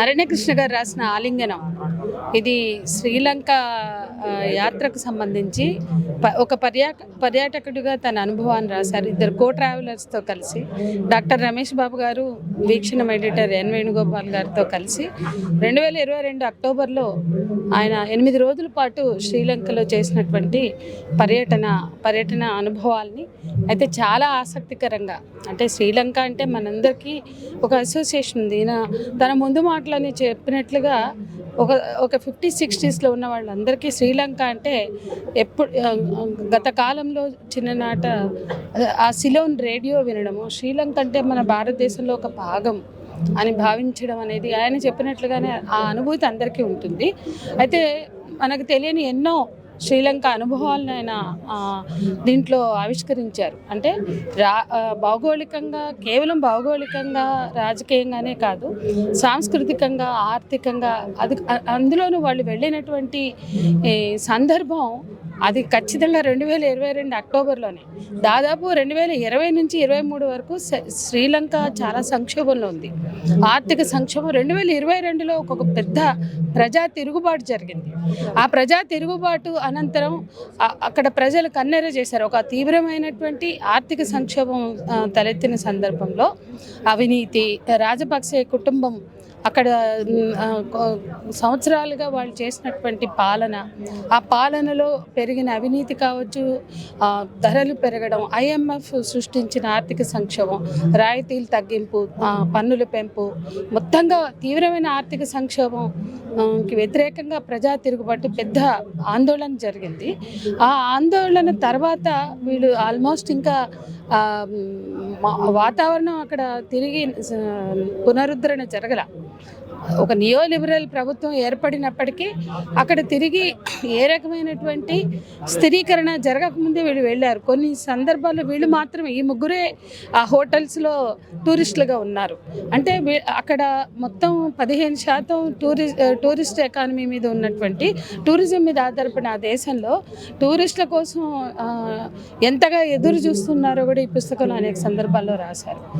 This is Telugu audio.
అరణ్యకృష్ణ గారు రాసిన ఆలింగనం ఇది శ్రీలంక యాత్రకు సంబంధించి ఒక పర్యాటకుడిగా తన అనుభవాన్ని రాశారు. ఇద్దరు ట్రావెలర్స్తో కలిసి డాక్టర్ రమేష్ బాబు గారు, వీక్షణ ఎడిటర్ ఎన్ వేణుగోపాల్ గారితో కలిసి 2022 అక్టోబర్లో ఆయన 8 రోజుల పాటు శ్రీలంకలో చేసినటువంటి పర్యటన అనుభవాల్ని అయితే చాలా ఆసక్తికరంగా, అంటే శ్రీలంక అంటే మనందరికీ ఒక అసోసియేషన్ ఉంది. తన ముందు మాటలని చెప్పినట్లుగా ఒక 50-60s ఉన్న వాళ్ళందరికీ శ్రీలంక అంటే గత కాలంలో చిన్ననాట ఆ సిలోన్ రేడియో వినడము, శ్రీలంక అంటే మన భారతదేశంలో ఒక భాగం అని భావించడం అనేది ఆయన చెప్పినట్లుగానే ఆ అనుభూతి అందరికీ ఉంటుంది. అయితే మనకు తెలియని ఎన్నో శ్రీలంక అనుభవాలను ఆయన దీంట్లో ఆవిష్కరించారు. అంటే కేవలం భౌగోళికంగా రాజకీయంగానే కాదు, సాంస్కృతికంగా, ఆర్థికంగా, అందులోనూ వాళ్ళు వెళ్ళినటువంటి సందర్భం అది ఖచ్చితంగా 2022 అక్టోబర్లోనే. దాదాపు 2020 నుంచి 2023 వరకు శ్రీలంక చాలా సంక్షోభంలో ఉంది. ఆర్థిక సంక్షోభం 2022లో ఒక పెద్ద ప్రజా తిరుగుబాటు జరిగింది. ఆ ప్రజా తిరుగుబాటు అనంతరం అక్కడ ప్రజలు కన్నెర చేశారు. ఒక తీవ్రమైనటువంటి ఆర్థిక సంక్షోభం తలెత్తిన సందర్భంలో అవినీతి, రాజపక్సే కుటుంబం అక్కడ సంవత్సరాలుగా వాళ్ళు చేసినటువంటి ఆ పాలనలో పెరిగిన అవినీతి కావచ్చు, ధరలు పెరగడం, IMF సృష్టించిన ఆర్థిక సంక్షోభం, రాయితీలు తగ్గింపు, పన్నుల పెంపు, మొత్తంగా తీవ్రమైన ఆర్థిక సంక్షోభంకి వ్యతిరేకంగా ప్రజా తిరుగుబాటు పెద్ద ఆందోళన జరిగింది. ఆ ఆందోళన తర్వాత వీళ్ళు ఆల్మోస్ట్ ఇంకా వాతావరణం అక్కడ తిరిగి పునరుద్ధరణ జరగల. ఒక నియోలిబరల్ ప్రభుత్వం ఏర్పడినప్పటికీ అక్కడ తిరిగి ఏ రకమైనటువంటి స్థిరీకరణ జరగకముందే వీళ్ళు వెళ్ళారు. కొన్ని సందర్భాల్లో వీళ్ళు మాత్రమే, ఈ ముగ్గురే ఆ హోటల్స్లో టూరిస్టులుగా ఉన్నారు. అంటే అక్కడ మొత్తం 15% టూరిస్ట్ ఎకానమీ మీద ఉన్నటువంటి, టూరిజం మీద ఆధారపడిన ఆ దేశంలో టూరిస్టుల కోసం ఎంతగా ఎదురు చూస్తున్నారో కూడా ఈ పుస్తకంలో అనేక సందర్భాల్లో రాశారు.